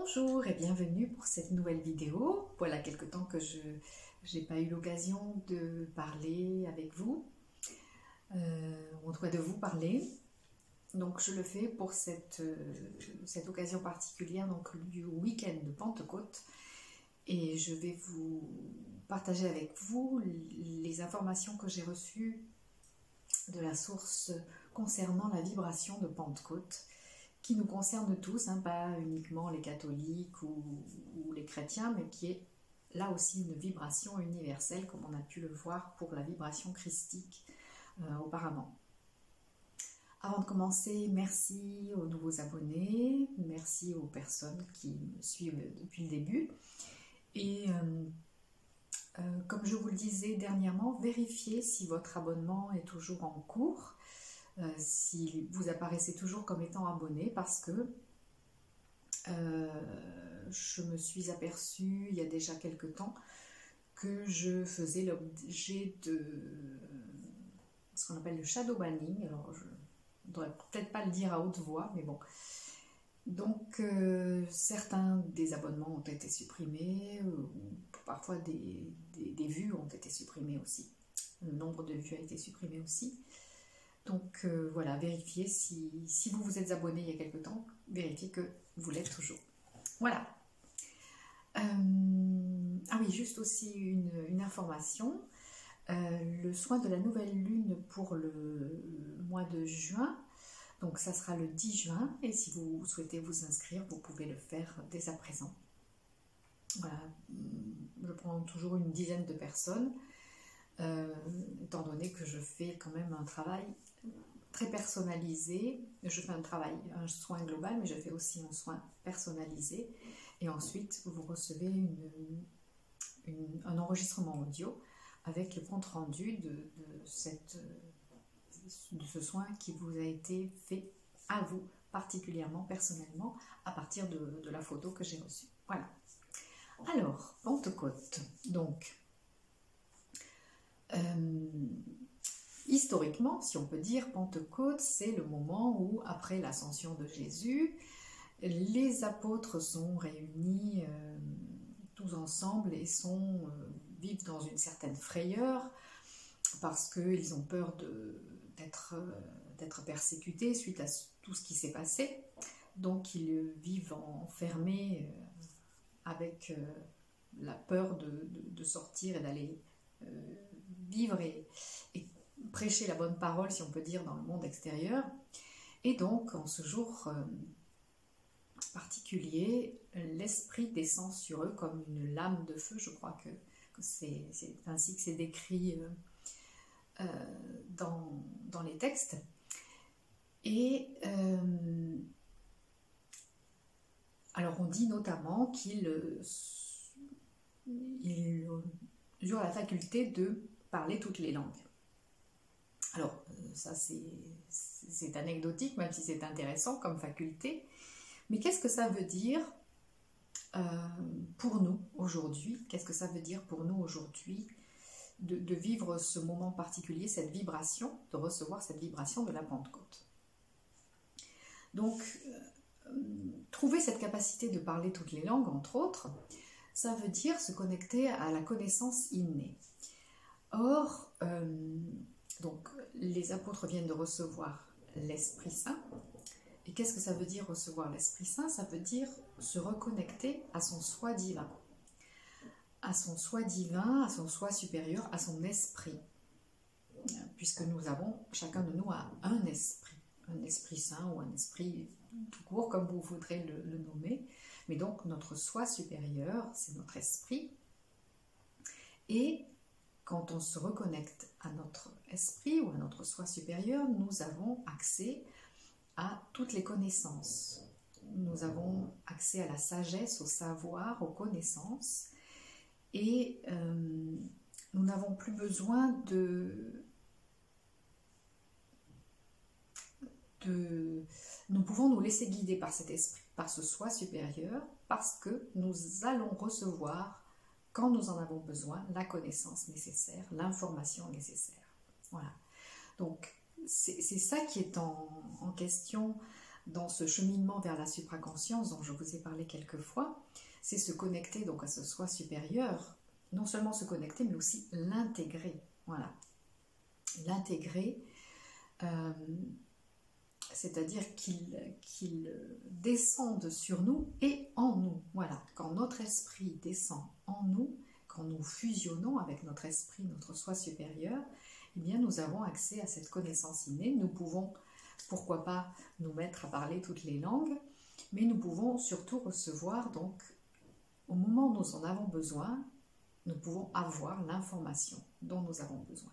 Bonjour et bienvenue pour cette nouvelle vidéo. Voilà quelque temps que je n'ai pas eu l'occasion de parler avec vous, en tout cas de vous parler. Donc je le fais pour cette occasion particulière, donc du week-end de Pentecôte. Et je vais vous partager avec vous les informations que j'ai reçues de la source concernant la vibration de Pentecôte, qui nous concerne tous, pas uniquement les catholiques ou les chrétiens, mais qui est là aussi une vibration universelle, comme on a pu le voir pour la vibration christique auparavant. Avant de commencer, merci aux nouveaux abonnés, merci aux personnes qui me suivent depuis le début. Et comme je vous le disais dernièrement, vérifiez si votre abonnement est toujours en cours. Si vous apparaissez toujours comme étant abonné, parce que je me suis aperçue il y a déjà quelque temps que je faisais l'objet de ce qu'on appelle le shadow banning. Alors je ne devrais peut-être pas le dire à haute voix, mais bon. Donc certains des abonnements ont été supprimés, ou parfois des vues ont été supprimées aussi. Le nombre de vues a été supprimé aussi. Donc voilà, vérifiez si vous vous êtes abonné il y a quelque temps, vérifiez que vous l'êtes toujours. Voilà. Ah oui, juste aussi une information. Le soin de la nouvelle lune pour le mois de juin, donc ça sera le 10 juin, et si vous souhaitez vous inscrire, vous pouvez le faire dès à présent. Voilà, je prends toujours une dizaine de personnes, étant donné que je fais quand même un travail très personnalisé. Je fais un soin global, mais je fais aussi un soin personnalisé. Et ensuite, vous recevez un enregistrement audio avec le compte rendu de ce soin qui vous a été fait à vous, particulièrement, personnellement, à partir de la photo que j'ai reçue. Voilà. Alors, Pentecôte, donc... historiquement, si on peut dire, Pentecôte, c'est le moment où, après l'ascension de Jésus, les apôtres sont réunis tous ensemble et vivent dans une certaine frayeur parce qu'ils ont peur d'être persécutés suite à tout ce qui s'est passé. Donc ils vivent enfermés avec la peur de sortir et d'aller vivre et prêcher la bonne parole, si on peut dire, dans le monde extérieur. Et donc, en ce jour particulier, l'esprit descend sur eux comme une lame de feu. Je crois que c'est ainsi que c'est décrit dans les textes. Et alors, on dit notamment qu'ils ont la faculté de parler toutes les langues. Alors, ça c'est anecdotique, même si c'est intéressant comme faculté. Mais qu'est-ce que ça veut dire pour nous aujourd'hui? Qu'est-ce que ça veut dire pour nous aujourd'hui de vivre ce moment particulier, cette vibration, de recevoir cette vibration de la Pentecôte? Donc, trouver cette capacité de parler toutes les langues, entre autres, ça veut dire se connecter à la connaissance innée. Or, donc, les apôtres viennent de recevoir l'Esprit Saint. Et qu'est-ce que ça veut dire recevoir l'Esprit Saint? Ça veut dire se reconnecter à son soi divin. À son soi divin, à son soi supérieur, à son esprit. Puisque nous avons, chacun de nous a un Esprit Saint ou un esprit tout court, comme vous voudrez le nommer. Mais donc, notre soi supérieur, c'est notre esprit. Et quand on se reconnecte à notre esprit ou à notre soi supérieur, nous avons accès à toutes les connaissances. Nous avons accès à la sagesse, au savoir, aux connaissances. Et nous n'avons plus besoin Nous pouvons nous laisser guider par cet esprit, par ce soi supérieur, parce que nous allons recevoir, quand nous en avons besoin, la connaissance nécessaire, l'information nécessaire. Voilà. Donc, c'est ça qui est en question dans ce cheminement vers la supraconscience dont je vous ai parlé quelques fois, c'est se connecter donc à ce soi supérieur, non seulement se connecter, mais aussi l'intégrer. Voilà. L'intégrer, c'est-à-dire qu'il descende sur nous et en nous. Voilà. Quand notre esprit descend en nous, quand nous fusionnons avec notre esprit, notre soi supérieur, eh bien nous avons accès à cette connaissance innée. Nous pouvons, pourquoi pas, nous mettre à parler toutes les langues, mais nous pouvons surtout recevoir, donc, au moment où nous en avons besoin, nous pouvons avoir l'information dont nous avons besoin.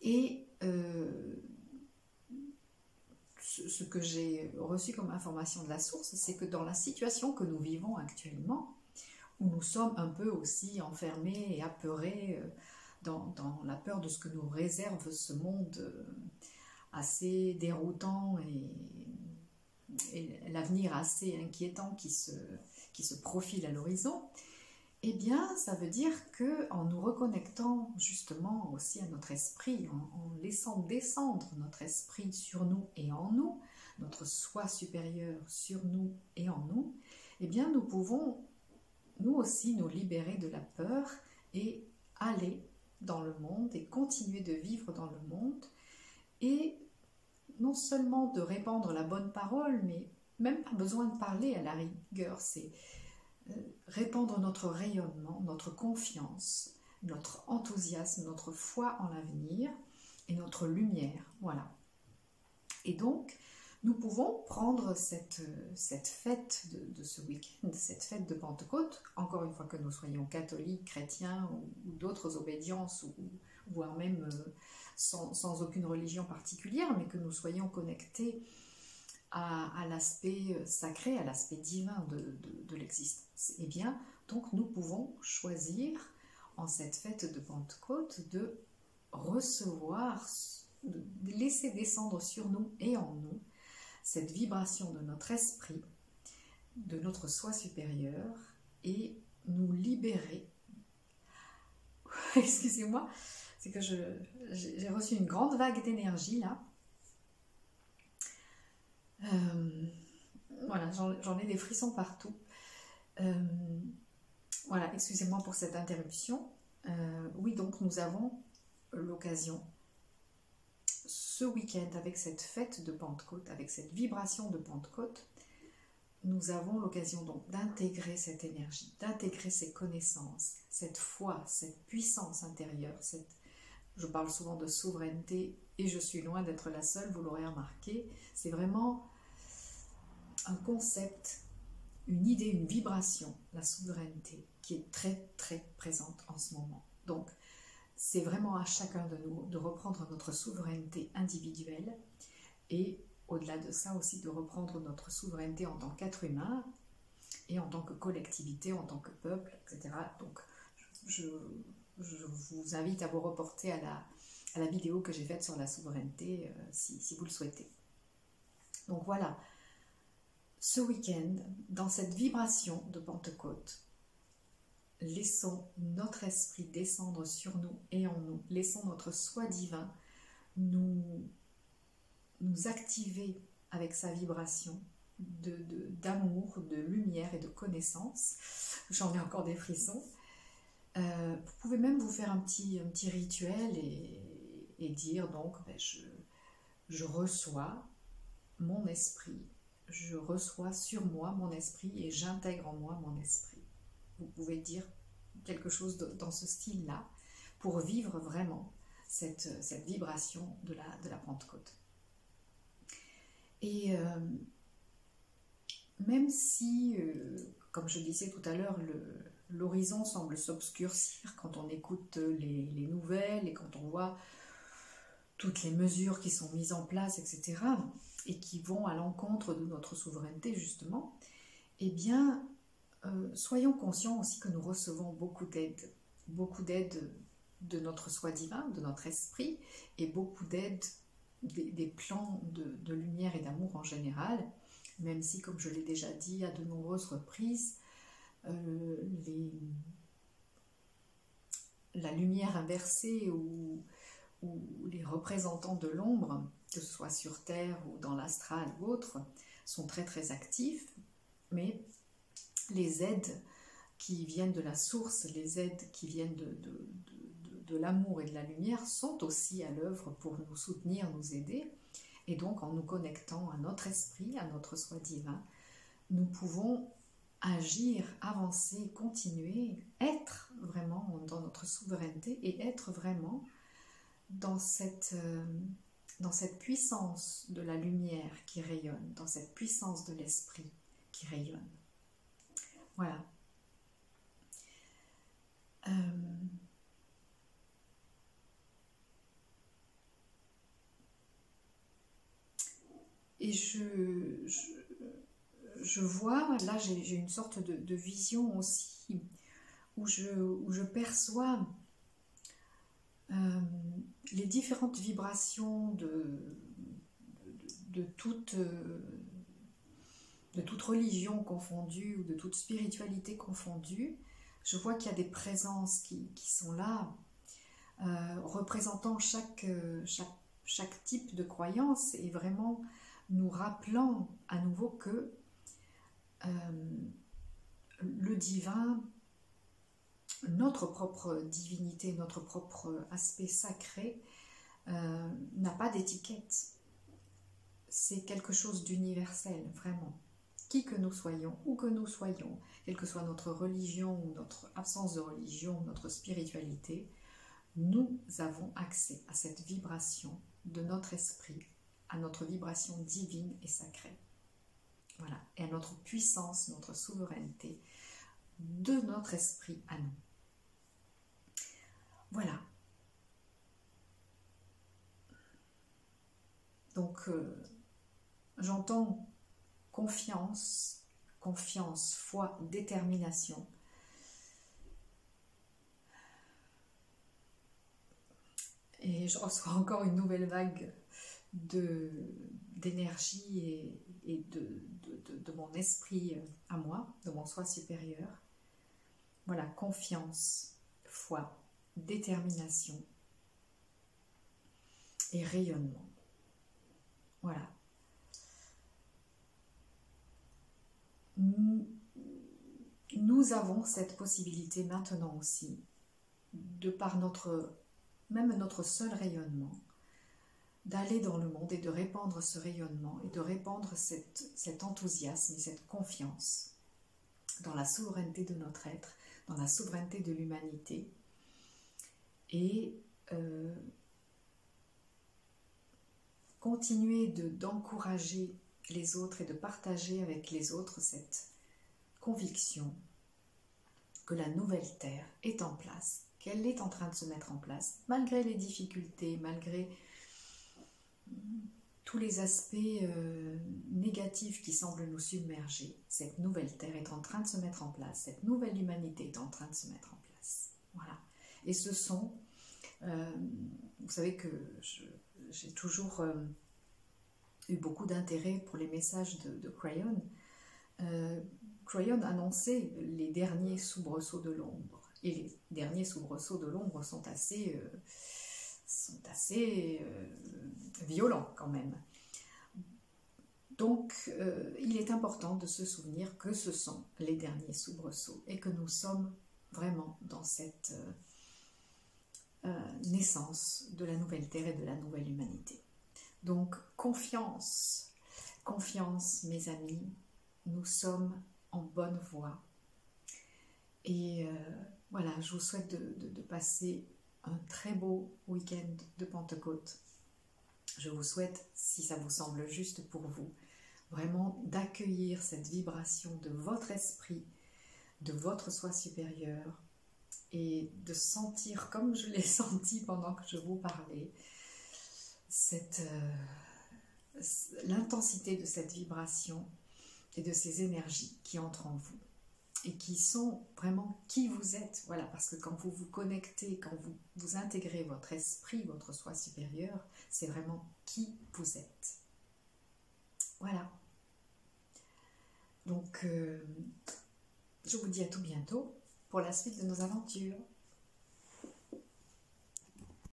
Et ce que j'ai reçu comme information de la source, c'est que dans la situation que nous vivons actuellement, où nous sommes un peu aussi enfermés et apeurés dans la peur de ce que nous réserve ce monde assez déroutant et l'avenir assez inquiétant qui se profile à l'horizon, eh bien, ça veut dire qu'en nous reconnectant justement aussi à notre esprit, en laissant descendre notre esprit sur nous et en nous, notre soi supérieur sur nous et en nous, eh bien, nous pouvons nous aussi nous libérer de la peur et aller dans le monde et continuer de vivre dans le monde et non seulement de répandre la bonne parole, mais même pas besoin de parler à la rigueur, c'est répandre notre rayonnement, notre confiance, notre enthousiasme, notre foi en l'avenir et notre lumière. Voilà. Et donc, nous pouvons prendre cette fête de ce week-end, cette fête de Pentecôte, encore une fois que nous soyons catholiques, chrétiens ou d'autres obédiences, voire même sans aucune religion particulière, mais que nous soyons connectés à l'aspect sacré, à l'aspect divin de l'existence. Eh bien, donc nous pouvons choisir en cette fête de Pentecôte de recevoir, de laisser descendre sur nous et en nous cette vibration de notre esprit, de notre soi supérieur et nous libérer. Excusez-moi, c'est que j'ai reçu une grande vague d'énergie là. Voilà, j'en ai des frissons partout. Voilà, excusez-moi pour cette interruption. Oui, donc nous avons l'occasion ce week-end avec cette fête de Pentecôte, avec cette vibration de Pentecôte, nous avons l'occasion donc d'intégrer cette énergie, d'intégrer ces connaissances, cette foi, cette puissance intérieure. Je parle souvent de souveraineté et je suis loin d'être la seule, vous l'aurez remarqué. C'est vraiment un concept, une idée, une vibration, la souveraineté, qui est très très présente en ce moment. Donc, c'est vraiment à chacun de nous de reprendre notre souveraineté individuelle et au-delà de ça aussi de reprendre notre souveraineté en tant qu'être humain et en tant que collectivité, en tant que peuple, etc. Donc je vous invite à vous reporter à la vidéo que j'ai faite sur la souveraineté si vous le souhaitez. Donc voilà, ce week-end, dans cette vibration de Pentecôte, laissons notre esprit descendre sur nous et en nous. Laissons notre soi divin nous activer avec sa vibration d'amour, de lumière et de connaissance. J'en ai encore des frissons. Vous pouvez même vous faire un petit rituel et dire donc je reçois mon esprit, je reçois sur moi mon esprit et j'intègre en moi mon esprit. Vous pouvez dire quelque chose dans ce style-là pour vivre vraiment cette vibration de la Pentecôte. Et même si, comme je disais tout à l'heure, l'horizon semble s'obscurcir quand on écoute les nouvelles et quand on voit toutes les mesures qui sont mises en place, etc., et qui vont à l'encontre de notre souveraineté, justement, eh bien, soyons conscients aussi que nous recevons beaucoup d'aide de notre soi divin, de notre esprit, et beaucoup d'aide des plans de lumière et d'amour en général, même si, comme je l'ai déjà dit à de nombreuses reprises, la lumière inversée ou les représentants de l'ombre que ce soit sur Terre ou dans l'astral ou autre, sont très très actifs, mais les aides qui viennent de la source, les aides qui viennent de l'amour et de la lumière sont aussi à l'œuvre pour nous soutenir, nous aider. Et donc en nous connectant à notre esprit, à notre soi divin, nous pouvons agir, avancer, continuer, être vraiment dans notre souveraineté et être vraiment dans cette puissance de la lumière qui rayonne, dans cette puissance de l'esprit qui rayonne. Voilà. Et je vois, là j'ai une sorte de vision aussi, où je perçois les différentes vibrations de toute religion confondue ou de toute spiritualité confondue. Je vois qu'il y a des présences qui sont là, représentant chaque type de croyance et vraiment nous rappelant à nouveau que le divin, notre propre divinité, notre propre aspect sacré n'a pas d'étiquette. C'est quelque chose d'universel, vraiment. Qui que nous soyons, où que nous soyons, quelle que soit notre religion ou notre absence de religion, notre spiritualité, nous avons accès à cette vibration de notre esprit, à notre vibration divine et sacrée. Voilà, et à notre puissance, notre souveraineté de notre esprit à nous. Voilà. Donc, j'entends confiance, foi, détermination. Et je reçois encore une nouvelle vague d'énergie et de mon esprit à moi, de mon soi supérieur. Voilà, confiance, foi, détermination et rayonnement. Voilà. Nous avons cette possibilité maintenant aussi, de par même notre seul rayonnement, d'aller dans le monde et de répandre ce rayonnement et de répandre cet enthousiasme et cette confiance dans la souveraineté de notre être, dans la souveraineté de l'humanité et continuer d'encourager les autres et de partager avec les autres cette conviction que la nouvelle Terre est en place, qu'elle est en train de se mettre en place, malgré les difficultés, malgré tous les aspects négatifs qui semblent nous submerger. Cette nouvelle Terre est en train de se mettre en place, cette nouvelle humanité est en train de se mettre en place. Voilà. Et ce sont, vous savez que j'ai toujours eu beaucoup d'intérêt pour les messages de Crayon. Crayon annonçait les derniers soubresauts de l'ombre. Et les derniers soubresauts de l'ombre sont assez violents quand même. Donc, il est important de se souvenir que ce sont les derniers soubresauts et que nous sommes vraiment dans cette naissance de la nouvelle Terre et de la nouvelle humanité. Donc, confiance, mes amis, nous sommes en bonne voie. Et voilà, je vous souhaite de passer un très beau week-end de Pentecôte. Je vous souhaite, si ça vous semble juste pour vous, vraiment d'accueillir cette vibration de votre esprit, de votre soi supérieur, et de sentir, comme je l'ai senti pendant que je vous parlais, l'intensité de cette vibration et de ces énergies qui entrent en vous et qui sont vraiment qui vous êtes. Voilà, parce que quand vous vous connectez, quand vous intégrez votre esprit, votre soi supérieur, c'est vraiment qui vous êtes. Voilà. Donc, je vous dis à tout bientôt pour la suite de nos aventures.